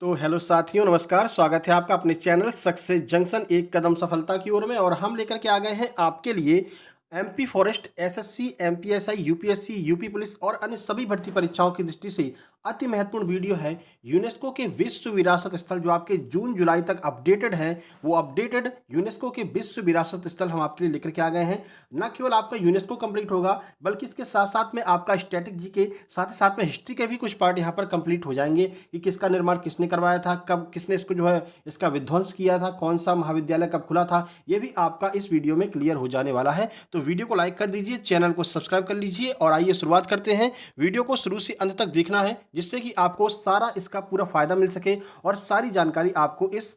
तो हेलो साथियों, नमस्कार। स्वागत है आपका अपने चैनल सक्सेस जंक्शन एक कदम सफलता की ओर में। और हम लेकर के आ गए हैं आपके लिए MP forest, SSC, MPSI, UPSC, UP police और अन्य सभी भर्ती परीक्षाओं की दृष्टि से अति महत्वपूर्ण वीडियो है। यूनेस्को के विश्व विरासत स्थल जो आपके जून जुलाई तक अपडेटेड है, वो अपडेटेड यूनेस्को के विश्व विरासत स्थल हम आपके लिए लेकर के आ गए हैं। न केवल आपका यूनेस्को कंप्लीट होगा, बल्कि इसके साथ साथ में आपका स्टैटिक जी के साथ ही साथ में हिस्ट्री के भी कुछ पार्ट यहाँ पर कंप्लीट हो जाएंगे कि किसका निर्माण किसने करवाया था, कब किसने इसको जो है इसका विध्वंस किया था, कौन सा महाविद्यालय कब खुला था, ये भी आपका इस वीडियो में क्लियर हो जाने वाला है। तो वीडियो को लाइक कर दीजिए, चैनल को सब्सक्राइब कर लीजिए और आइए शुरुआत करते हैं। वीडियो को शुरू से अंत तक देखना है, जिससे कि आपको सारा इसका पूरा फायदा मिल सके और सारी जानकारी आपको इस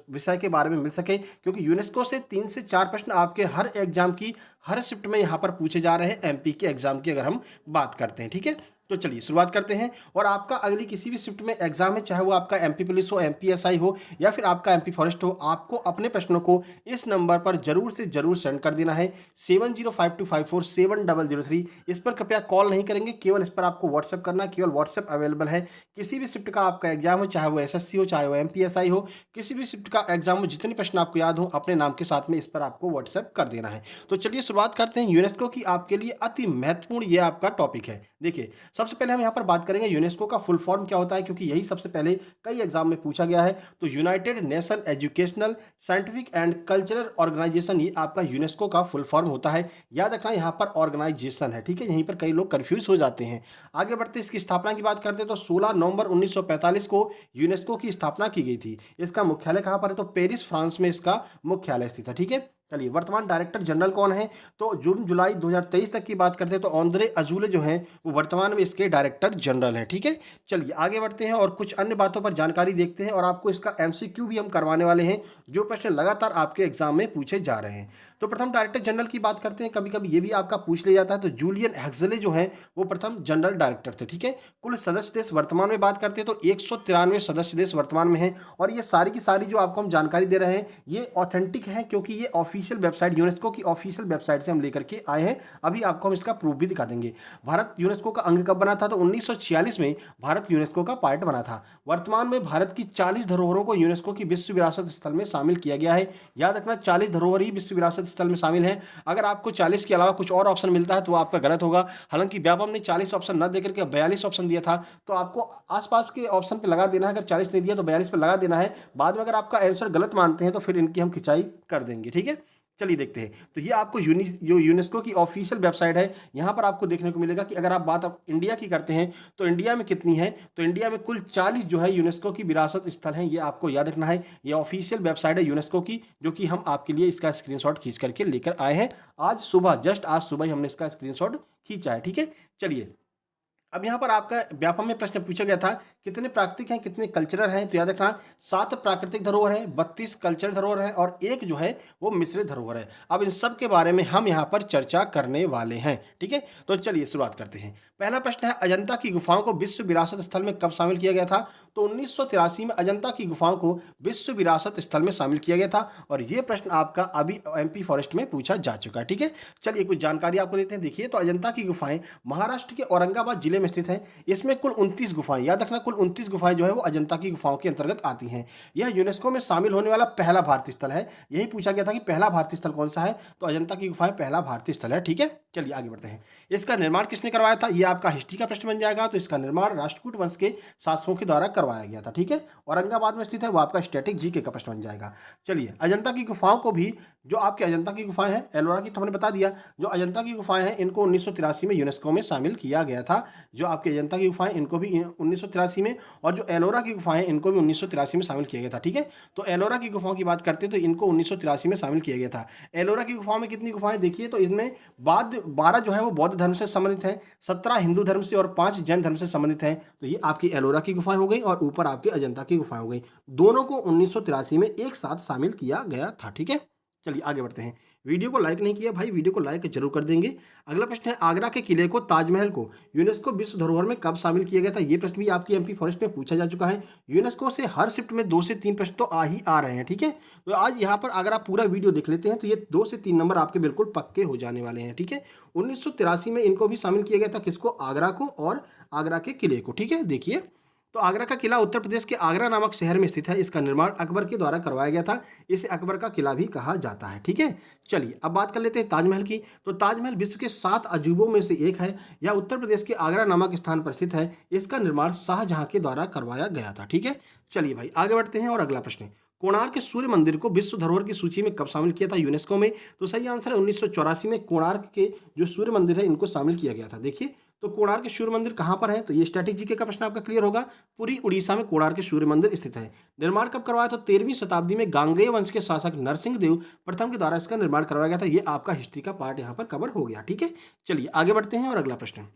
विषय के बारे में मिल सके, क्योंकि यूनेस्को से 3 से 4 प्रश्न आपके हर एग्जाम की हर शिफ्ट में यहाँ पर पूछे जा रहे हैं। एमपी के एग्जाम की अगर हम बात करते हैं, ठीक है, तो चलिए शुरुआत करते हैं। और आपका अगली किसी भी शिफ्ट में एग्जाम है, चाहे वो आपका एमपी पुलिस हो, एमपीएसआई हो या फिर आपका एमपी फॉरेस्ट हो, आपको अपने प्रश्नों को इस नंबर पर जरूर से जरूर सेंड कर देना है 7052547003। इस पर कृपया कॉल नहीं करेंगे, केवल इस पर आपको व्हाट्सएप करना है। केवल व्हाट्सएप अवेलेबल है। किसी भी शिफ्ट का आपका एग्जाम हो, चाहे वो एसएससी हो, चाहे वो एमपीएसआई हो, किसी भी शिफ्ट का एग्जाम हो, जितने प्रश्न आपको याद हो अपने नाम के साथ में इस पर आपको व्हाट्सएप कर देना है। तो चलिए शुरुआत करते हैं। यूनेस्को की आपके लिए अति महत्वपूर्ण ये आपका टॉपिक है। देखिए, सबसे पहले हम यहाँ पर बात करेंगे यूनेस्को का फुल फॉर्म क्या होता है, क्योंकि यही सबसे पहले कई एग्जाम में पूछा गया है। तो United Nation educational, scientific and cultural organisation, ये आपका यूनेस्को का फुल फॉर्म होता है। याद रखना यहाँ पर ऑर्गेनाइजेशन है, ठीक है, यहीं पर कई लोग कंफ्यूज हो जाते हैं। आगे बढ़ते इसकी स्थापना की बात करते हैं तो 16 नवंबर 1945 को यूनेस्को की स्थापना की गई थी। इसका मुख्यालय कहाँ पर है, तो पेरिस, फ्रांस में इसका मुख्यालय स्थित है, ठीक है। चलिए, वर्तमान डायरेक्टर जनरल कौन है, तो जून जुलाई 2023 तक की बात करते हैं तो ऑन्द्रे अजूले जो हैं वो वर्तमान में इसके डायरेक्टर जनरल हैं, ठीक है। चलिए आगे बढ़ते हैं और कुछ अन्य बातों पर जानकारी देखते हैं और आपको इसका एमसीक्यू भी हम करवाने वाले हैं, जो प्रश्न लगातार आपके एग्जाम में पूछे जा रहे हैं। तो प्रथम डायरेक्टर जनरल की बात करते हैं, कभी कभी ये भी आपका पूछ लिया जाता है। तो जूलियन हेक्सले जो हैं वो प्रथम जनरल डायरेक्टर थे, ठीक है। कुल सदस्य देश वर्तमान में बात करते हैं तो 193 सदस्य देश वर्तमान में हैं। और ये सारी की सारी जो आपको हम जानकारी दे रहे हैं ये ऑथेंटिक है, क्योंकि ये ऑफिशियल वेबसाइट, यूनेस्को की ऑफिशियल वेबसाइट से हम लेकर के आए हैं। अभी आपको हम इसका प्रूफ भी दिखा देंगे। भारत यूनेस्को का अंग कब बना था, तो 1946 में भारत यूनेस्को का पार्ट बना था। वर्तमान में भारत की 40 धरोहरों को यूनेस्को की विश्व विरासत स्थल में शामिल किया गया है। याद रखना, 40 धरोहर ही विश्व विरासत स्थल में शामिल है। अगर आपको 40 के अलावा कुछ और ऑप्शन मिलता है तो आपका गलत होगा। हालांकि व्यापम ने 40 ऑप्शन न देकर के 42 ऑप्शन दिया था, तो आपको आसपास के ऑप्शन पे लगा देना है। अगर 40 नहीं दिया तो 42 पे लगा देना है। बाद में अगर आपका आंसर गलत मानते हैं तो फिर इनकी हम खिंचाई कर देंगे, ठीक है। चलिए देखते हैं। तो ये आपको जो यूनेस्को की ऑफिशियल वेबसाइट है, यहाँ पर आपको देखने को मिलेगा कि अगर आप बात इंडिया की करते हैं तो इंडिया में कितनी है, तो इंडिया में कुल 40 जो है यूनेस्को की विरासत स्थल हैं। ये आपको याद रखना है। ये ऑफिशियल वेबसाइट है यूनेस्को की, जो कि हम आपके लिए इसका स्क्रीनशॉट खींच करके लेकर आए हैं। आज सुबह, जस्ट आज सुबह ही हमने इसका स्क्रीनशॉट खींचा है, ठीक है। चलिए, अब यहाँ पर आपका व्यापम में प्रश्न पूछा गया था कितने प्राकृतिक हैं, कितने कल्चरल हैं। तो याद रखना, 7 प्राकृतिक धरोहर है, 32 कल्चरल धरोहर है और एक जो है वो मिश्रित धरोहर है। अब इन सब के बारे में हम यहाँ पर चर्चा करने वाले हैं, ठीक है। तो चलिए शुरुआत करते हैं। पहला प्रश्न है, अजंता की गुफाओं को विश्व विरासत स्थल में कब शामिल किया गया था, तो 1983 में अजंता की गुफाओं को विश्व विरासत स्थल में शामिल किया गया था। और ये प्रश्न आपका अभी एमपी फॉरेस्ट में पूछा जा चुका है, ठीक है। चलिए कुछ जानकारी आपको देते हैं। देखिए, तो अजंता की गुफाएं महाराष्ट्र के औरंगाबाद जिले में स्थित है। इसमें कुल 29 गुफाएं, याद रखना, कुल 29 गुफाएं जो है वो अजंता की गुफाओं के अंतर्गत आती हैं। यह यूनेस्को में शामिल होने वाला पहला भारतीय स्थल है। यही पूछा गया था कि पहला भारतीय स्थल कौन सा है, तो अजंता की गुफाएं पहला भारतीय स्थल है, ठीक है। चलिए आगे बढ़ते हैं। इसका निर्माण किसने करवाया था, यह आपका हिस्ट्री का प्रश्न बन जाएगा। तो इसका निर्माण राष्ट्रकूट वंश के शासकों के द्वारा करवाया गया था, ठीक है। औरंगाबाद में स्थित है, वो आपका स्टैटिक जीके का प्रश्न बन जाएगा। चलिए, अजंता की गुफाओं को भी, जो आपके अजंता की गुफाएं हैं, एलोरा की तो हमने बता दिया, जो अजंता की गुफाएं हैं इनको 1983 में यूनेस्को में शामिल किया गया था। जो आपके अजंता की गुफाएं इनको भी 1983 में, और जो एलोरा की गुफाएं इनको भी 1983 में शामिल किया गया था, ठीक है। तो एलोरा की गुफाओं की बात करते हैं तो इनको 1983 में शामिल किया गया था। एलोरा की गुफाओं में कितनी गुफाएं, देखिए, तो इनमें बाद 12 जो है वो बौद्ध धर्म से संबंधित है, 17 हिंदू धर्म से और 5 जैन धर्म से संबंधित है। तो ये आपकी एलोरा की गुफाएं हो गई और ऊपर आपकी अजंता की गुफाएं हो गई। दोनों को 1983 में एक साथ शामिल किया गया था, ठीक है। चलिए आगे बढ़ते हैं। वीडियो को लाइक नहीं किया भाई, वीडियो को लाइक जरूर कर देंगे। अगला प्रश्न है, आगरा के किले को, ताजमहल को यूनेस्को विश्व धरोहर में कब शामिल किया गया था। ये प्रश्न भी आपकी एमपी फॉरेस्ट में पूछा जा चुका है। यूनेस्को से हर शिफ्ट में 2 से 3 प्रश्न तो आ रहे हैं, ठीक है। तो आज यहाँ पर अगर आप पूरा वीडियो देख लेते हैं तो ये 2 से 3 नंबर आपके बिल्कुल पक्के हो जाने वाले हैं, ठीक है। 1983 में इनको भी शामिल किया गया था, किसको, आगरा को और आगरा के किले को, ठीक है। देखिए, तो आगरा का किला उत्तर प्रदेश के आगरा नामक शहर में स्थित है। इसका निर्माण अकबर के द्वारा करवाया गया था। इसे अकबर का किला भी कहा जाता है। ठीक है, चलिए अब बात कर लेते हैं ताजमहल की। तो ताजमहल विश्व के 7 अजूबों में से एक है। यह उत्तर प्रदेश के आगरा नामक स्थान पर स्थित है। इसका निर्माण शाहजहां के द्वारा करवाया गया था। ठीक है, चलिए भाई आगे बढ़ते हैं और अगला प्रश्न। कोणार्क के सूर्य मंदिर को विश्व धरोहर की सूची में कब शामिल किया था यूनेस्को में? तो सही आंसर है 1984 में कोणार्क के जो सूर्य मंदिर है इनको शामिल किया गया था। देखिए, तो कोणार्क सूर्य मंदिर कहाँ पर है? तो ये स्टैटिक जीके का प्रश्न आपका क्लियर होगा। पूरी उड़ीसा में कोणार्क सूर्य मंदिर स्थित है। निर्माण कब करवाया था? 13वीं शताब्दी में गांगेय वंश के शासक नरसिंह देव प्रथम के द्वारा इसका निर्माण करवाया गया था। ये आपका हिस्ट्री का पार्ट यहाँ पर कवर हो गया। ठीक है, चलिए आगे बढ़ते हैं और अगला प्रश्न।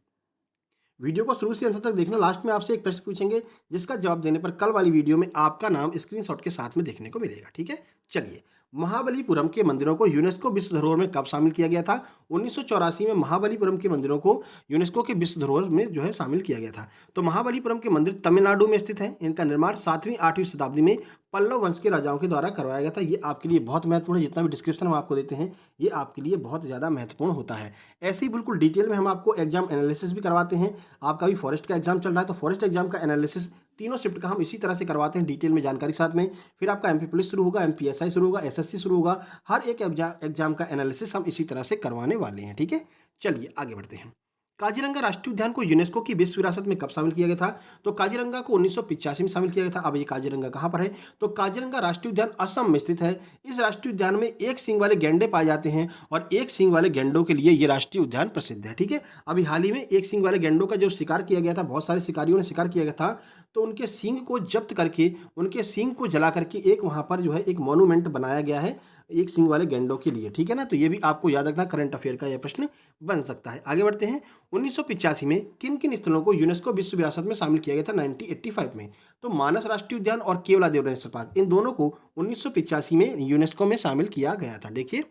वीडियो को शुरू से अंत तक देखना। लास्ट में आपसे एक प्रश्न पूछेंगे जिसका जवाब देने पर कल वाली वीडियो में आपका नाम स्क्रीनशॉट के साथ में देखने को मिलेगा। ठीक है, चलिए महाबलीपुरम के मंदिरों को यूनेस्को विश्व धरोहर में कब शामिल किया गया था? 1984 में महाबलीपुरम के मंदिरों को यूनेस्को के विश्व धरोहर में जो है शामिल किया गया था। तो महाबलीपुरम के मंदिर तमिलनाडु में स्थित है। इनका निर्माण 7वीं 8वीं शताब्दी में पल्लव वंश के राजाओं के द्वारा करवाया गया था। ये आपके लिए बहुत महत्वपूर्ण है। जितना भी डिस्क्रिप्शन हम आपको देते हैं ये आपके लिए बहुत ज़्यादा महत्वपूर्ण होता है। ऐसे ही बिल्कुल डिटेल में हम आपको एग्जाम एनालिसिस भी करवाते हैं। आपका भी फॉरेस्ट का एग्जाम चल रहा है तो फॉरेस्ट एग्जाम का एनालिसिस तीनों शिफ्ट का हम इसी तरह से करवाते हैं डिटेल में जानकारी के साथ में। फिर आपका एमपी पुलिस शुरू होगा, एमपीएसआई शुरू होगा, एसएससी शुरू होगा। हर एक एग्जाम का एनालिसिस हम इसी तरह से करवाने वाले हैं। ठीक है, चलिए आगे बढ़ते हैं। काजीरंगा राष्ट्रीय उद्यान को यूनेस्को की विश्व विरासत में कब शामिल किया गया था? तो काजीरंगा को 1985 में शामिल किया गया था। अब ये काजीरंगा कहाँ पर है? तो काजीरंगा राष्ट्रीय उद्यान असम में स्थित है। इस राष्ट्रीय उद्यान में एक सींग वाले गैंडे पाए जाते हैं और एक सींग वाले गैंडों के लिए ये राष्ट्रीय उद्यान प्रसिद्ध है। ठीक है, अभी हाल ही में एक सींग वाले गैंडों का जो शिकार किया गया था, बहुत सारे शिकारियों ने शिकार किया गया था, तो उनके सींग को जब्त करके उनके सींग को जला करके एक वहाँ पर जो है एक मॉन्यूमेंट बनाया गया है एक सींग वाले गैंडों के लिए। ठीक है ना, तो ये भी आपको याद रखना, करंट अफेयर का यह प्रश्न बन सकता है। आगे बढ़ते हैं। 1985 में किन किन स्थलों को यूनेस्को विश्व विरासत में शामिल किया गया था? 1985 में तो मानस राष्ट्रीय उद्यान और केवलादेव नेशनल पार्क, इन दोनों को 1985 में यूनेस्को में शामिल किया गया था। देखिए,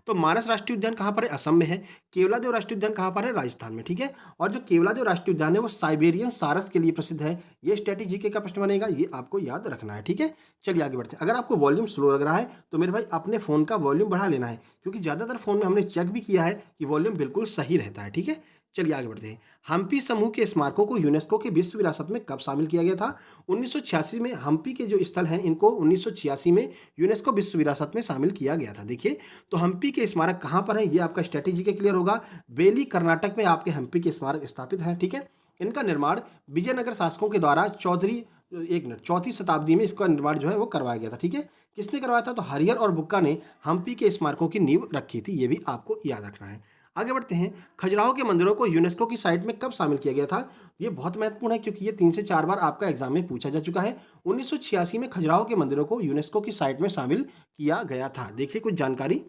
तो मानस राष्ट्रीय उद्यान कहाँ पर है? असम में है। केवलादेव राष्ट्रीय उद्यान कहाँ पर है? राजस्थान में। ठीक है, और जो केवलादेव राष्ट्रीय उद्यान है वो साइबेरियन सारस के लिए प्रसिद्ध है। ये स्टैटिक जीके का प्रश्न बनेगा, ये आपको याद रखना है। ठीक है, चलिए आगे बढ़ते हैं। अगर आपको वॉल्यूम स्लो लग रहा है तो मेरे भाई अपने फ़ोन का वॉल्यूम बढ़ा लेना है, क्योंकि ज़्यादातर फ़ोन में हमने चेक भी किया है कि वॉल्यूम बिल्कुल सही रहता है। ठीक है, चलिए आगे बढ़ते हैं। हम्पी समूह के स्मारकों को यूनेस्को के विश्व विरासत में कब शामिल किया गया था? 1986 में हम्पी के जो स्थल हैं इनको 1986 में यूनेस्को विश्व विरासत में शामिल किया गया था। देखिए, तो हम्पी के स्मारक कहाँ पर है? ये आपका स्ट्रेटेजी के क्लियर होगा। बेली कर्नाटक में आपके हम्पी के स्मारक स्थापित है। ठीक है, इनका निर्माण विजयनगर शासकों के द्वारा चौथी शताब्दी में इसका निर्माण जो है वो करवाया गया था। ठीक है, किसने करवाया था? तो हरिहर और बुक्का ने हम्पी के स्मारकों की नींव रखी थी। ये भी आपको याद रखना है। आगे बढ़ते हैं। खजुराहो के मंदिरों को यूनेस्को की साइट में कब शामिल किया गया था? ये बहुत महत्वपूर्ण है क्योंकि ये 3 से 4 बार आपका एग्जाम में पूछा जा चुका है। 1986 में खजुराहो के मंदिरों को यूनेस्को की साइट में शामिल किया गया था। देखिए कुछ जानकारी।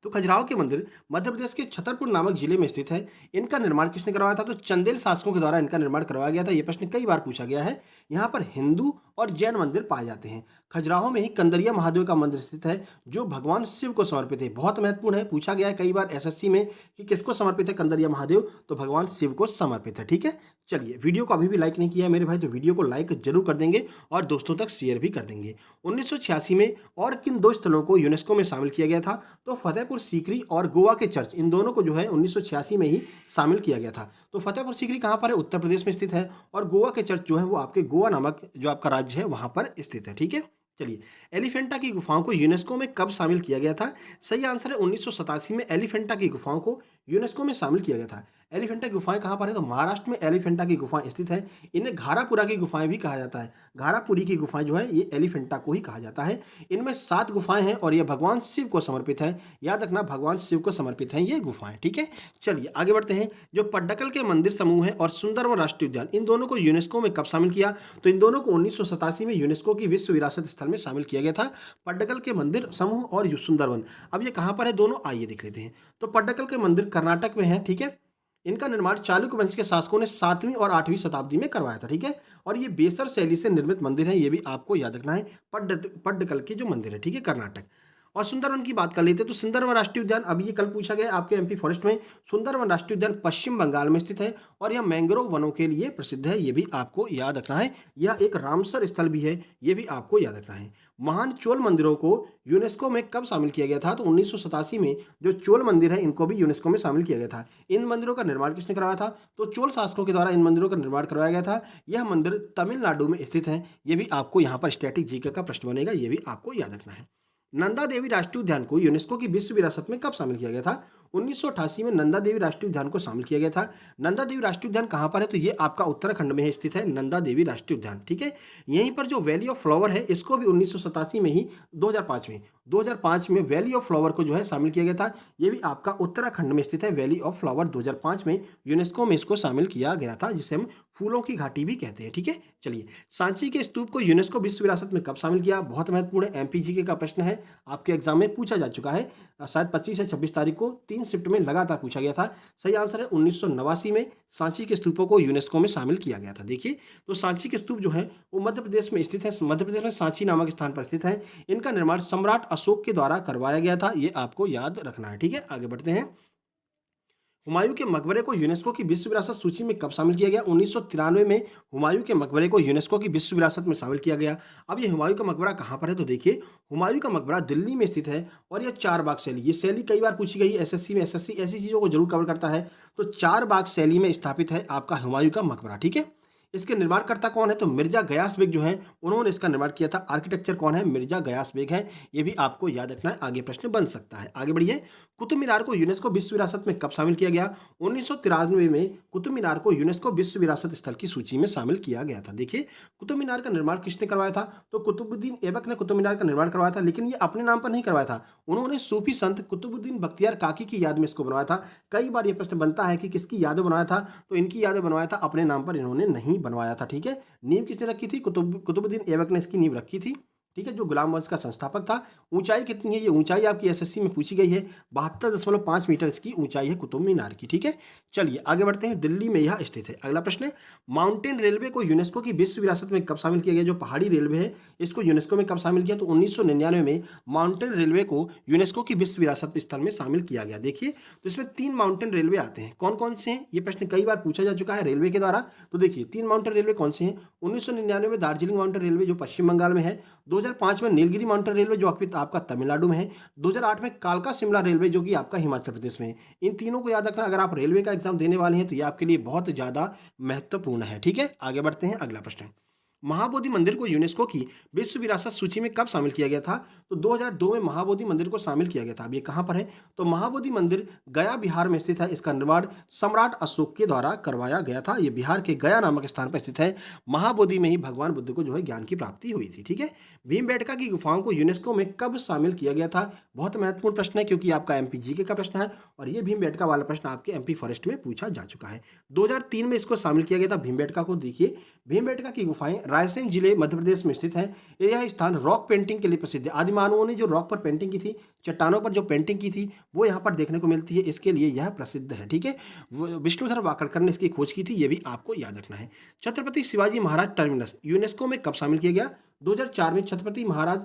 तो खजुराहो के मंदिर मध्य प्रदेश के छतरपुर नामक जिले में स्थित है। इनका निर्माण किसने करवाया था? तो चंदेल शासकों के द्वारा इनका निर्माण करवाया गया था। ये प्रश्न कई बार पूछा गया है। यहाँ पर हिंदू और जैन मंदिर पाए जाते हैं। खजुराहो में ही कंदरिया महादेव का मंदिर स्थित है जो भगवान शिव को समर्पित है। बहुत महत्वपूर्ण है, पूछा गया है कई बार एसएससी में कि किसको समर्पित है कंदरिया महादेव? तो भगवान शिव को समर्पित है। ठीक है, चलिए वीडियो को अभी भी लाइक नहीं किया है मेरे भाई तो वीडियो को लाइक जरूर कर देंगे और दोस्तों तक शेयर भी कर देंगे। 1986 में और किन 2 स्थलों को यूनेस्को में शामिल किया गया था? तो फतेहपुर सीकरी और गोवा के चर्च, इन दोनों को जो है 1986 में ही शामिल किया गया था। तो फतेहपुर सीकरी कहाँ पर है? उत्तर प्रदेश में स्थित है। और गोवा के चर्च जो है वो आपके गोवा नामक जो आपका राज्य है वहाँ पर स्थित है। ठीक है, चलिए एलिफेंटा की गुफाओं को यूनेस्को में कब शामिल किया गया था? सही आंसर है 1987 में एलिफेंटा की गुफाओं को यूनेस्को में शामिल किया गया था। एलिफेंटा की गुफाएं कहाँ पर है? तो महाराष्ट्र में एलिफेंटा की गुफाएं स्थित है। इन्हें घारापुरा की गुफाएं भी कहा जाता है। घारापुरी की गुफाएं जो है ये एलिफेंटा को ही कहा जाता है। इनमें 7 गुफाएं हैं और ये भगवान शिव को समर्पित है। याद रखना, भगवान शिव को समर्पित है ये गुफाएं। ठीक है, चलिए आगे बढ़ते हैं। जो पड्डकल के मंदिर समूह है और सुंदरवन राष्ट्रीय उद्यान, इन दोनों को यूनेस्को में कब शामिल किया? तो इन दोनों को 1987 में यूनेस्को की विश्व विरासत स्थल में शामिल किया गया था। पड्डकल के मंदिर समूह और सुंदरवन। अब ये कहाँ पर है दोनों, आइए देख लेते हैं। तो पड्डकल के मंदिर कर्नाटक में है। ठीक है, इनका निर्माण चालुक्य वंश के शासकों ने 7वीं और 8वीं शताब्दी में करवाया था। ठीक है, और ये बेसर शैली से निर्मित मंदिर है। ये भी आपको याद रखना है। पड्डकल के जो मंदिर है, ठीक है, कर्नाटक। और सुंदरवन की बात कर लेते हैं तो सुंदरवन राष्ट्रीय उद्यान, अभी ये कल पूछा गया आपके एमपी फॉरेस्ट में। सुंदरवन राष्ट्रीय उद्यान पश्चिम बंगाल में स्थित है और यह मैंग्रोव वनों के लिए प्रसिद्ध है, ये भी आपको याद रखना है। यह एक रामसर स्थल भी है, ये भी आपको याद रखना है। महान चोल मंदिरों को यूनेस्को में कब शामिल किया गया था? तो 1987 में जो चोल मंदिर है इनको भी यूनेस्को में शामिल किया गया था। इन मंदिरों का निर्माण किसने करवाया था? तो चोल शासकों के द्वारा इन मंदिरों का निर्माण करवाया गया था। यह मंदिर तमिलनाडु में स्थित है, ये भी आपको यहाँ पर स्टैटिक जीके का प्रश्न बनेगा, ये भी आपको याद रखना है। नंदा देवी राष्ट्रीय उद्यान को यूनेस्को की विश्व विरासत में कब शामिल किया गया था? 1988 में नंदा देवी राष्ट्रीय उद्यान को शामिल किया गया था। नंदा देवी राष्ट्रीय उद्यान कहाँ पर है? तो ये आपका उत्तराखंड में स्थित है नंदा देवी राष्ट्रीय उद्यान, ठीक है। यहीं पर जो वैली ऑफ फ्लावर है इसको भी 1987 में ही 2005 में वैली ऑफ फ्लावर को जो है शामिल किया गया था। ये भी आपका उत्तराखंड में स्थित है वैली ऑफ फ्लावर, 2005 में यूनेस्को में इसको शामिल किया गया था, जिसे हम फूलों की घाटी भी कहते हैं, ठीक है। चलिए, सांची के स्तूप को यूनेस्को विश्व विरासत में कब शामिल किया? बहुत महत्वपूर्ण है, एमपीजीके का प्रश्न है, आपके एग्जाम में पूछा जा चुका है। शायद 25 या 26 तारीख को 3 शिफ्ट में लगातार पूछा गया था। सही आंसर है 1989 में सांची के स्तूपों को यूनेस्को में शामिल किया गया था। देखिए, तो सांची के स्तूप जो है वो मध्य प्रदेश में स्थित है, मध्य प्रदेश में सांची नामक स्थान पर स्थित है। इनका निर्माण सम्राट अशोक के द्वारा करवाया गया था, ये आपको याद रखना है, ठीक है। आगे बढ़ते हैं। हुमायूं के मकबरे को यूनेस्को की विश्व विरासत सूची में कब शामिल किया गया? 1993 में हुमायूं के मकबरे को यूनेस्को की विश्व विरासत में शामिल किया गया। अब ये हुमायूं का मकबरा कहाँ पर है? तो देखिए, हुमायूं का मकबरा दिल्ली में स्थित है और यह चार बाग शैली, ये शैली कई बार पूछी गई एसएससी में, एसएससी ऐसी चीज़ों को जरूर कवर करता है। तो चार बाग शैली में स्थापित है आपका हुमायूं का मकबरा, ठीक है। इसके निर्माणकर्ता कौन है? तो मिर्जा गयास बेग जो है उन्होंने इसका निर्माण किया था। आर्किटेक्चर कौन है? मिर्जा गयास बेग है, ये भी आपको याद रखना है, आगे प्रश्न बन सकता है। आगे बढ़िए। कुतुब मीनार को यूनेस्को विश्व विरासत में कब शामिल किया गया? 1993 में कुतुब मीनार को यूनेस्को विश्व विरासत स्थल की सूची में शामिल किया गया था। देखिए, कुतुब मीनार का निर्माण किसने करवाया था? तो कुतुबुद्दीन ऐबक ने कुतुब मीनार का निर्माण करवाया था, लेकिन ये अपने नाम पर नहीं करवाया था। उन्होंने सूफी संत कुतुबुद्दीन बख्तियार काकी की याद में इसको बनवाया था। कई बार ये प्रश्न बनता है कि किसकी याद में बनवाया था? तो इनकी याद में बनवाया था, अपने नाम पर इन्होंने नहीं बनवाया था, ठीक है। नींव किसने रखी थी? कुतुबुद्दीन ऐबक ने इसकी नींव रखी थी, ठीक है, जो गुलाम वंश का संस्थापक था। ऊंचाई कितनी है? ये ऊंचाई आपकी एसएससी में पूछी गई है, 72.5 मीटर इसकी ऊंचाई है कुतुब मीनार की, ठीक है। चलिए आगे बढ़ते हैं। दिल्ली में यह स्थित है। अगला प्रश्न है, माउंटेन रेलवे को यूनेस्को की विश्व विरासत में कब शामिल किया गया? जो पहाड़ी रेलवे है इसको यूनेस्को में कब शामिल किया? तो 1999 में माउंटेन रेलवे को यूनेस्को की विश्व विरासत स्थल में शामिल किया गया। देखिए, तो इसमें 3 माउंटेन रेलवे आते हैं, कौन कौन से हैं? ये प्रश्न कई बार पूछा जा चुका है रेलवे के द्वारा। तो देखिए, 3 माउंटेन रेलवे कौन से हैं? 1999 में दार्जिलिंग माउंटेन रेलवे जो पश्चिम बंगाल में है, 2005 में नीलगिरी माउंटेन रेलवे जो आपका तमिलनाडु में है, 2008 में कालका शिमला रेलवे जो कि आपका हिमाचल प्रदेश में है। इन तीनों को याद रखना, अगर आप रेलवे का एग्जाम देने वाले हैं तो ये आपके लिए बहुत ज़्यादा महत्वपूर्ण है, ठीक है। आगे बढ़ते हैं। अगला प्रश्न, महाबोधि मंदिर को यूनेस्को की विश्व विरासत सूची में कब शामिल किया गया था? तो 2002 में महाबोधि मंदिर को शामिल किया गया था। अब ये कहाँ पर है? तो महाबोधि मंदिर गया बिहार में स्थित है। इसका निर्माण सम्राट अशोक के द्वारा करवाया गया था। ये बिहार के गया नामक स्थान पर स्थित है। महाबोधि में ही भगवान बुद्ध को जो है ज्ञान की प्राप्ति हुई थी, ठीक है। भीमबेटका की गुफाओं को यूनेस्को में कब शामिल किया गया था? बहुत महत्वपूर्ण प्रश्न है, क्योंकि आपका एमपी जीके का प्रश्न है और ये भीमबेटका वाला प्रश्न आपके एमपी फॉरेस्ट में पूछा जा चुका है। 2003 में इसको शामिल किया गया था भीमबेटका को। देखिए, भीमबेटका की गुफाएं रायसेन जिले मध्य प्रदेश में स्थित है। यह स्थान रॉक पेंटिंग के लिए प्रसिद्ध है। आदि मानवों ने जो रॉक पर पेंटिंग की थी, चट्टानों पर जो पेंटिंग की थी, वो यहाँ पर देखने को मिलती है, इसके लिए यह प्रसिद्ध है, ठीक है। विष्णुधर वाकड़कर ने इसकी खोज की थी, ये भी आपको याद रखना है। छत्रपति शिवाजी महाराज टर्मिनस यूनेस्को में कब शामिल किया गया? 2004 में छत्रपति महाराज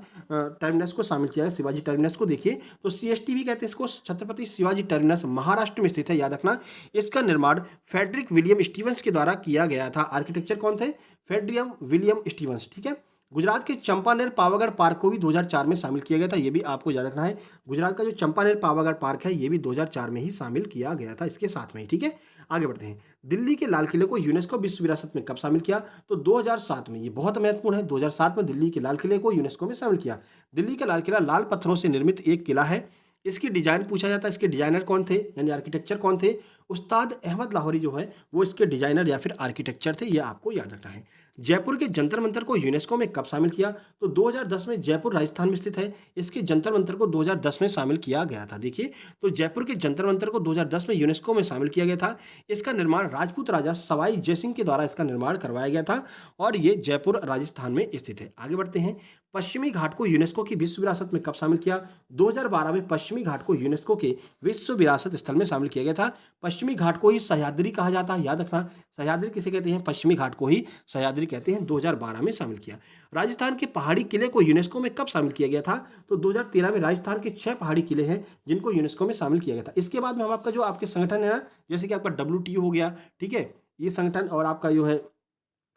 टर्मिनस को शामिल किया गया, शिवाजी टर्मिनस को। देखिए, तो सीएसटी भी कहते हैं इसको। छत्रपति शिवाजी टर्मिनस महाराष्ट्र में स्थित है, याद रखना। इसका निर्माण फ्रेडरिक विलियम स्टीवंस के द्वारा किया गया था। आर्किटेक्चर कौन थे? फ्रेडरिक विलियम स्टीवंस, ठीक है। गुजरात के चंपानेर पावागढ़ पार्क को भी 2004 में शामिल किया गया था, ये भी आपको याद रखना है। गुजरात का जो चंपानेर पावागढ़ पार्क है ये भी 2004 में ही शामिल किया गया था, इसके साथ में ही, ठीक है। आगे बढ़ते हैं। दिल्ली के लाल किले को यूनेस्को विश्व विरासत में कब शामिल किया? तो 2007 में। ये बहुत महत्वपूर्ण है, 2007 में दिल्ली के लाल किले को यूनेस्को में शामिल किया। दिल्ली का लाल किला लाल पत्थरों से निर्मित एक किला है। इसकी डिजाइन पूछा जाता है, इसके डिजाइनर कौन थे, यानी आर्किटेक्चर कौन थे? उस्ताद अहमद लाहौरी जो है वो इसके डिजाइनर या फिर आर्किटेक्चर थे, ये आपको याद रखना है। जयपुर के जंतर मंतर को यूनेस्को में कब शामिल किया? तो 2010 में। जयपुर राजस्थान में स्थित है, इसके जंतर मंतर को 2010 में शामिल किया गया था। देखिए, तो जयपुर के जंतर मंतर को 2010 में यूनेस्को में शामिल किया गया था। इसका निर्माण राजपूत राजा सवाई जयसिंह के द्वारा इसका निर्माण करवाया गया था और ये जयपुर राजस्थान में स्थित है। आगे बढ़ते हैं। पश्चिमी घाट को यूनेस्को की विश्व विरासत में कब शामिल किया? 2012 में पश्चिमी घाट को यूनेस्को के विश्व विरासत स्थल में शामिल किया गया था। पश्चिमी घाट को ही सह्याद्री कहा जाता है, याद रखना। सह्याद्री किसे कहते हैं? पश्चिमी घाट को ही सह्याद्री जिसे कहते हैं 2012 में शामिल किया। राजस्थान के पहाड़ी किले को यूनेस्को में कब शामिल किया गया था? तो 2013 में राजस्थान के 6 पहाड़ी किले हैं जिनको यूनेस्को में शामिल किया गया था। इसके बाद में हम आपका जो आपके संगठन है ना, जैसे कि आपका WTO हो गया, ठीक है? ये संगठन और आपका जो है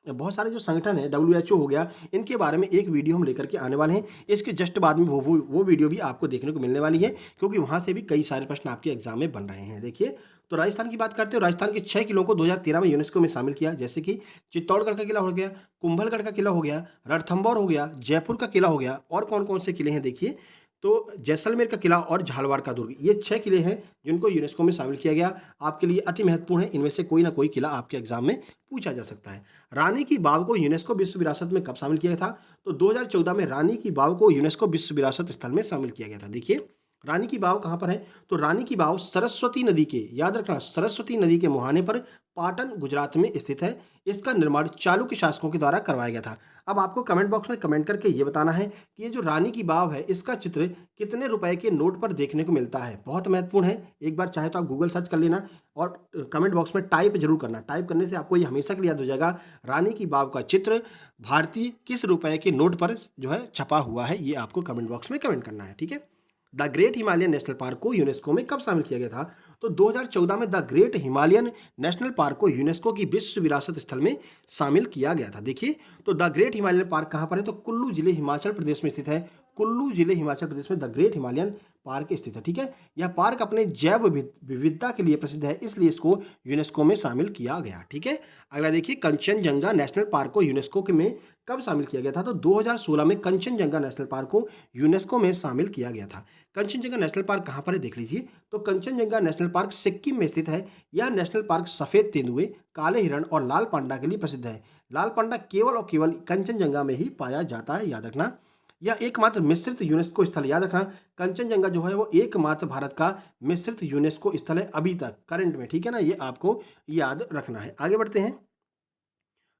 बहुत सारे जो संगठन है, WHO हो गया, इनके बारे में एक वीडियो हम लेकर के आने वाले हैं। इसके जस्ट बाद में वो वीडियो भी आपको देखने को मिलने वाली है, क्योंकि वहाँ से भी कई सारे प्रश्न आपके एग्जाम में बन रहे हैं। देखिए, तो राजस्थान की बात करते हैं। राजस्थान के 6 किलों को 2013 में यूनेस्को में शामिल किया, जैसे कि चित्तौड़गढ़ का किला हो गया, कुंभलगढ़ का किला हो गया, रणथंभौर हो गया, जयपुर का किला हो गया, और कौन-कौन से किले हैं देखिए, तो जैसलमेर का किला और झालवाड़ का दुर्ग, ये 6 किले हैं जिनको यूनेस्को में शामिल किया गया। आपके लिए अति महत्वपूर्ण है, इनमें से कोई ना कोई किला आपके एग्जाम में पूछा जा सकता है। रानी की वाव को यूनेस्को विश्व विरासत में कब शामिल किया गया था? तो 2014 में रानी की वाव को यूनेस्को विश्व विरासत स्थल में शामिल किया गया था। देखिए, रानी की वाव कहाँ पर है? तो रानी की वाव सरस्वती नदी के, याद रखना, सरस्वती नदी के मुहाने पर पाटन, गुजरात में स्थित है। इसका निर्माण चालुक्य शासकों के द्वारा करवाया गया था। अब आपको कमेंट बॉक्स में कमेंट करके ये बताना है कि ये जो रानी की वाव है, इसका चित्र कितने रुपए के नोट पर देखने को मिलता है। बहुत महत्वपूर्ण है, एक बार चाहे तो आप गूगल सर्च कर लेना और कमेंट बॉक्स में टाइप जरूर करना। टाइप करने से आपको ये हमेशा के लिए याद हो जाएगा, रानी की वाव का चित्र भारतीय किस रुपए के नोट पर जो है छपा हुआ है। ये आपको कमेंट बॉक्स में कमेंट करना है, ठीक है। The great Himalayan national park को यूनेस्को में कब शामिल किया गया था? तो 2014 में the great Himalayan national park को यूनेस्को की विश्व विरासत स्थल में शामिल किया गया था। देखिए, तो द ग्रेट हिमालयन पार्क कहाँ पर है? तो कुल्लू जिले हिमाचल प्रदेश में स्थित है। कुल्लू जिले हिमाचल प्रदेश में द ग्रेट हिमालयन पार्क स्थित है, ठीक है। यह पार्क अपने जैव विविधता के लिए प्रसिद्ध है, इसलिए इसको यूनेस्को में शामिल किया गया, ठीक है। अगला देखिए, कंचनजंगा नेशनल पार्क को यूनेस्को के में कब शामिल किया गया था? तो 2016 में कंचनजंगा नेशनल पार्क को यूनेस्को में शामिल किया गया था। कंचनजंगा नेशनल पार्क कहाँ पर है देख लीजिए, तो कंचनजंगा नेशनल पार्क सिक्किम में स्थित है। यह नेशनल पार्क सफेद तेंदुए, काले हिरण और लाल पांडा के लिए प्रसिद्ध है। लाल पांडा केवल और केवल कंचनजंगा में ही पाया जाता है, याद रखना। यह एकमात्र मिश्रित यूनेस्को स्थल, याद रखना, कंचनजंगा जो है वो एकमात्र भारत का मिश्रित यूनेस्को स्थल है अभी तक करंट में, ठीक है ना। ये आपको याद रखना है। आगे बढ़ते हैं।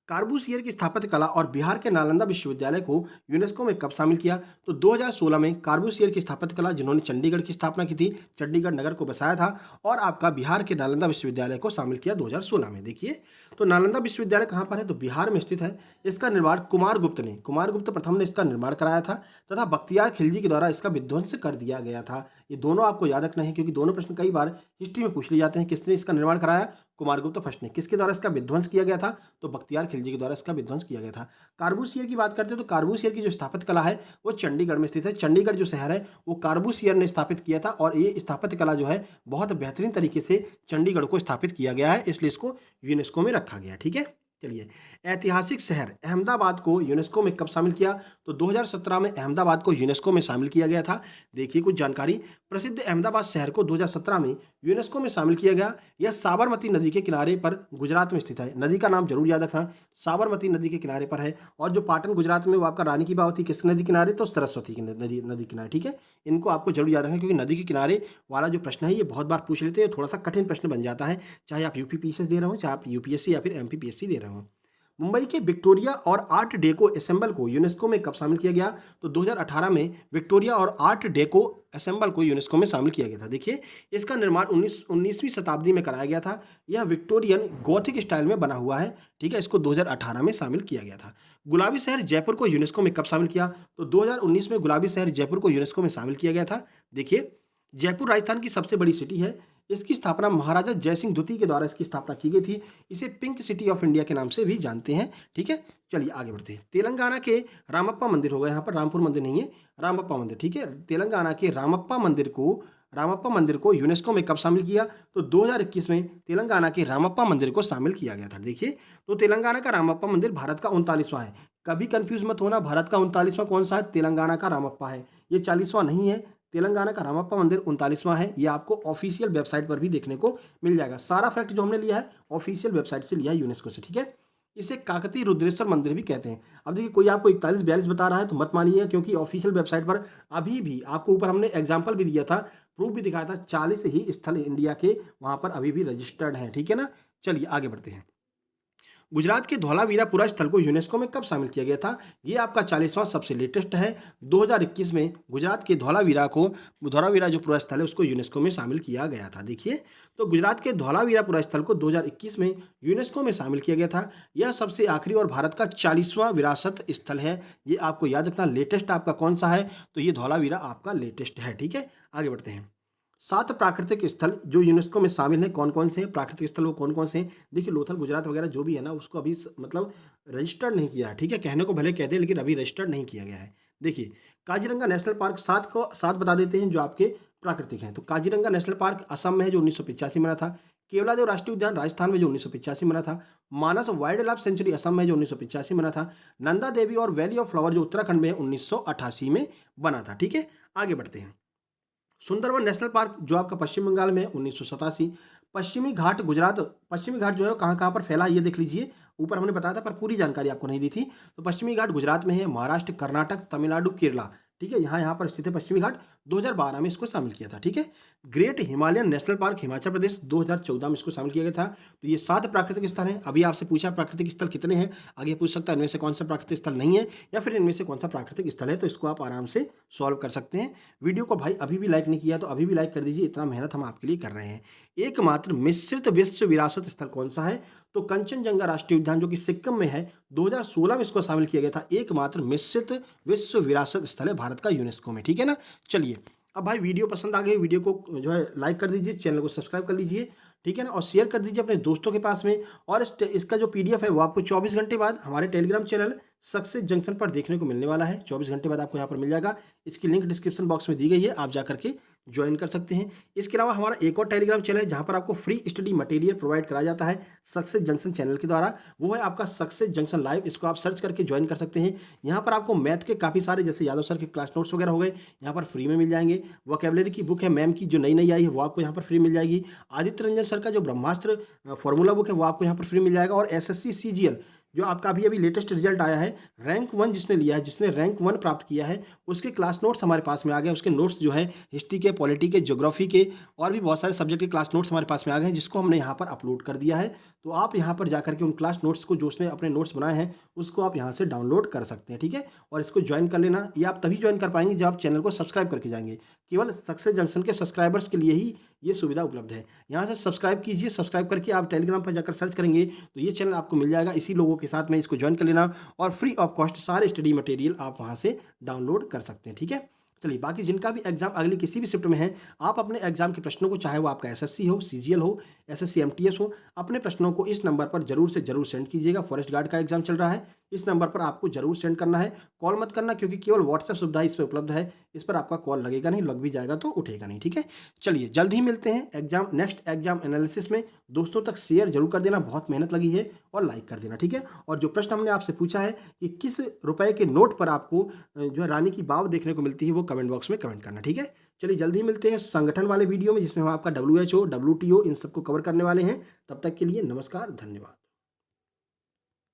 कार्बूसियर की स्थापत्य कला और बिहार के नालंदा विश्वविद्यालय को यूनेस्को में कब शामिल किया? तो 2016 में कार्बूसियर की स्थापत्य कला, जिन्होंने चंडीगढ़ की स्थापना की थी, चंडीगढ़ नगर को बसाया था, और आपका बिहार के नालंदा विश्वविद्यालय को शामिल किया 2016 में। देखिए, तो नालंदा विश्वविद्यालय कहाँ पर है? तो बिहार में स्थित है। इसका निर्माण कुमार गुप्त प्रथम ने इसका निर्माण कराया था, तथा बख्तियार खिलजी के द्वारा इसका विध्वंस कर दिया गया था। ये दोनों आपको याद रखना है, क्योंकि दोनों प्रश्न कई बार हिस्ट्री में पूछ लिए जाते हैं। किसने इसका निर्माण कराया? कुमारगुप्त फर्स्ट ने। किसके द्वारा इसका विध्वंस किया गया था? तो बख्तियार खिलजी के द्वारा इसका विध्वंस किया गया था। कार्बूसियर की बात करते हैं तो कार्बूसियर की जो स्थापत्य कला है वो चंडीगढ़ में स्थित है। चंडीगढ़ जो शहर है वो कार्बूसियर ने स्थापित किया था, और ये स्थापत्य कला जो है बहुत बेहतरीन तरीके से चंडीगढ़ को स्थापित किया गया है, इसलिए इसको यूनेस्को में रखा गया, ठीक है। चलिए, ऐतिहासिक शहर अहमदाबाद को यूनेस्को में कब शामिल किया? तो 2017 में अहमदाबाद को यूनेस्को में शामिल किया गया था। देखिए कुछ जानकारी। प्रसिद्ध अहमदाबाद शहर को 2017 में यूनेस्को में शामिल किया गया। यह साबरमती नदी के किनारे पर गुजरात में स्थित है। नदी का नाम जरूर याद रखना, साबरमती नदी के किनारे पर है। और जो पाटन गुजरात में वो आपका रानी की वाव थी, किस नदी किनारे? तो सरस्वती की नदी किनारे, ठीक है। इनको आपको जरूर याद रखना, क्योंकि नदी के किनारे वाला जो प्रश्न है ये बहुत बार पूछ लेते हैं, थोड़ा सा कठिन प्रश्न बन जाता है, चाहे आप यूपीपीसीएस दे रहे हो, चाहे आप यूपीएससी या फिर एमपीपीएससी दे रहे हो। मुंबई के विक्टोरिया और आर्ट डेको असेंबल को यूनेस्को में कब शामिल किया गया? तो 2018 में विक्टोरिया और आर्ट डेको असेंबल को यूनेस्को में शामिल किया गया था। देखिए, इसका निर्माण 19वीं शताब्दी में कराया गया था। यह विक्टोरियन गॉथिक स्टाइल में बना हुआ है, ठीक है। इसको 2018 में शामिल किया गया था। गुलाबी शहर जयपुर को यूनेस्को में कब शामिल किया? तो 2019 में गुलाबी शहर जयपुर को यूनेस्को में शामिल किया गया था। देखिए, जयपुर राजस्थान की सबसे बड़ी सिटी है। इसकी स्थापना महाराजा जयसिंह द्वितीय के द्वारा इसकी स्थापना की गई थी। इसे पिंक सिटी ऑफ इंडिया के नाम से भी जानते हैं, ठीक है। चलिए आगे बढ़ते हैं। तेलंगाना के रामप्पा मंदिर होगा, यहाँ पर रामपुर मंदिर नहीं है, रामप्पा मंदिर, ठीक है। तेलंगाना के रामप्पा मंदिर को यूनेस्को में कब शामिल किया? तो 2021 में तेलंगाना के रामप्पा मंदिर को शामिल किया गया था। देखिए, तो तेलंगाना का रामप्पा मंदिर भारत का 39वां है। कभी कंफ्यूज मत होना, भारत का 39वां कौन सा है? तेलंगाना का रामप्पा है, ये 40वां नहीं है। तेलंगाना का रामप्पा मंदिर 39वां है। ये आपको ऑफिशियल वेबसाइट पर भी देखने को मिल जाएगा। सारा फैक्ट जो हमने लिया है ऑफिशियल वेबसाइट से लिया है, यूनेस्को से, ठीक है। इसे काकतीय रुद्रेश्वर मंदिर भी कहते हैं। अब देखिए, कोई आपको 41-42 बता रहा है तो मत मानिए, क्योंकि ऑफिशियल वेबसाइट पर अभी भी आपको ऊपर हमने एग्जाम्पल भी दिया था, प्रूफ भी दिखाया था, 40 ही स्थल इंडिया के वहां पर अभी भी रजिस्टर्ड हैं, ठीक है ना। चलिए आगे बढ़ते हैं। गुजरात के धौलावीरा पुरा स्थल को यूनेस्को में कब शामिल किया गया था? ये आपका 40वां सबसे लेटेस्ट है। 2021 में गुजरात के धौलावीरा जो पुरा स्थल है उसको यूनेस्को में शामिल किया गया था। देखिए, तो गुजरात के धौलावीरा पुरा स्थल को 2021 में यूनेस्को में शामिल किया गया था। यह सबसे आखिरी और भारत का 40वां विरासत स्थल है। ये आपको याद रखना, लेटेस्ट आपका कौन सा है? तो ये धौलावीरा आपका लेटेस्ट है। ठीक है, आगे बढ़ते हैं। 7 प्राकृतिक स्थल जो यूनेस्को में शामिल हैं, कौन-कौन से हैं? प्राकृतिक स्थल वो कौन-कौन से हैं? देखिए, लोथल गुजरात वगैरह जो भी है ना, उसको अभी मतलब रजिस्टर्ड नहीं किया है, ठीक है? कहने को भले कहते हैं, लेकिन अभी रजिस्टर्ड नहीं किया गया है। देखिए, काज़ीरंगा नेशनल पार्क 7 बता देते हैं जो आपके प्राकृतिक हैं। तो काज़ीरंगा नेशनल पार्क असम में है जो 1985 में बना था। केवलादेव राष्ट्रीय उद्यान राजस्थान में जो 1985 में बना था। मानस वाइल्ड लाइफ सेंचुरी असम में जो 1985 में बना था। नंदा देवी और वैली ऑफ फ्लावर जो उत्तराखंड में है 1988 में बना था। ठीक है, आगे बढ़ते हैं। सुंदरवन नेशनल पार्क जो आपका पश्चिम बंगाल में है 1987। पश्चिमी घाट जो है वो कहाँ-कहाँ पर फैला है ये देख लीजिए। ऊपर हमने बताया था पर पूरी जानकारी आपको नहीं दी थी। तो पश्चिमी घाट गुजरात में है, महाराष्ट्र, कर्नाटक, तमिलनाडु, केरला, ठीक है? यहाँ यहाँ पर स्थित है पश्चिमी घाट। 2012 में इसको शामिल किया था, ठीक है? Great Himalayan national park Himachal Pradesh 2014 में इसको शामिल किया गया था। तो ये 7 प्राकृतिक स्थल हैं। अभी आपसे पूछा प्राकृतिक स्थल कितने हैं? आगे पूछ सकता है इनमें से कौन सा प्राकृतिक स्थल नहीं है या फिर इनमें से कौन सा प्राकृतिक स्थल है, तो इसको आप आराम से सॉल्व कर सकते हैं। वीडियो को भाई अभी भी लाइक नहीं किया तो अभी भी लाइक कर दीजिए, इतना मेहनत हम आपके लिए कर रहे हैं। एकमात्र मिश्रित विश्व विरासत स्थल कौन सा है? तो कंचनजंगा राष्ट्रीय उद्यान जो कि सिक्किम में है, 2016 में इसको शामिल किया गया था। एकमात्र मिश्रित विश्व विरासत स्थल है भारत का यूनेस्को में, ठीक है ना? चलिए, अब भाई वीडियो पसंद आ गई, वीडियो को जो है लाइक कर दीजिए, चैनल को सब्सक्राइब कर लीजिए, ठीक है ना? और शेयर कर दीजिए अपने दोस्तों के पास में। और इसका जो पीडीएफ है वो आपको 24 घंटे बाद हमारे टेलीग्राम चैनल सक्सेस जंक्शन पर देखने को मिलने वाला है। 24 घंटे बाद आपको यहाँ पर मिल जाएगा। इसकी लिंक डिस्क्रिप्शन बॉक्स में दी गई है, आप जा करके ज्वाइन कर सकते हैं। इसके अलावा हमारा एक और टेलीग्राम चैनल है जहाँ पर आपको फ्री स्टडी मटेरियल प्रोवाइड कराया जाता है सक्सेस जंक्शन चैनल के द्वारा। वो है आपका सक्सेस जंक्शन लाइव, इसको आप सर्च करके ज्वाइन कर सकते हैं। यहाँ पर आपको मैथ के काफ़ी सारे, जैसे यादव सर के क्लास नोट्स वगैरह हो गए, यहाँ पर फ्री में मिल जाएंगे। वोकेबलरी की बुक है मैम की जो नई नई आई है वो आपको यहाँ पर फ्री मिल जाएगी। आदित्य रंजन सर का जो ब्रह्मास्त्र फॉर्मूला बुक है वो आपको यहाँ पर फ्री मिल जाएगा। और एसएससी सीजीएल जो आपका अभी अभी लेटेस्ट रिजल्ट आया है, रैंक 1 जिसने लिया है, जिसने रैंक 1 प्राप्त किया है, उसके क्लास नोट्स हमारे पास में आ गए। उसके नोट्स जो है हिस्ट्री के, पॉलिटी के, ज्योग्राफी के और भी बहुत सारे सब्जेक्ट के क्लास नोट्स हमारे पास में आ गए हैं, जिसको हमने यहाँ पर अपलोड कर दिया है। तो आप यहाँ पर जाकर के उन क्लास नोट्स को, जो उसने अपने नोट्स बनाए हैं, उसको आप यहाँ से डाउनलोड कर सकते हैं, ठीक है? और इसको ज्वाइन कर लेना। ये आप तभी ज्वाइन कर पाएंगे जब आप चैनल को सब्सक्राइब करके जाएंगे। केवल सक्सेस जंक्शन के सब्सक्राइबर्स के लिए ही ये सुविधा उपलब्ध है। यहाँ से सब्सक्राइब कीजिए, सब्सक्राइब करके आप टेलीग्राम पर जाकर सर्च करेंगे तो ये चैनल आपको मिल जाएगा। इसी लोगों के साथ में इसको ज्वाइन कर लेना और फ्री ऑफ कॉस्ट सारे स्टडी मटेरियल आप वहाँ से डाउनलोड कर सकते हैं, ठीक है? चलिए, बाकी जिनका भी एग्जाम अगली किसी भी शिफ्ट में है, आप अपने एग्जाम के प्रश्नों को, चाहे वो आपका एसएससी हो, सीजीएल हो, एसएससी एमटीएस हो, अपने प्रश्नों को इस नंबर पर जरूर से जरूर सेंड कीजिएगा। फॉरेस्ट गार्ड का एग्जाम चल रहा है, इस नंबर पर आपको जरूर सेंड करना है। कॉल मत करना, क्योंकि केवल व्हाट्सएप सुविधा इस पर उपलब्ध है। इस पर आपका कॉल लगेगा नहीं, लग भी जाएगा तो उठेगा नहीं, ठीक है? चलिए, जल्द ही मिलते हैं नेक्स्ट एग्जाम एनालिसिस में। दोस्तों तक शेयर जरूर कर देना, बहुत मेहनत लगी है, और लाइक कर देना, ठीक है? और जो प्रश्न हमने आपसे पूछा है कि किस रुपए के नोट पर आपको जो है रानी की वाव देखने को मिलती है, वो कमेंट बॉक्स में कमेंट करना, ठीक है? चलिए, जल्द ही मिलते हैं संगठन वाले वीडियो में, जिसमें हम आपका WHO, WTO इन सबको कवर करने वाले हैं। तब तक के लिए नमस्कार, धन्यवाद।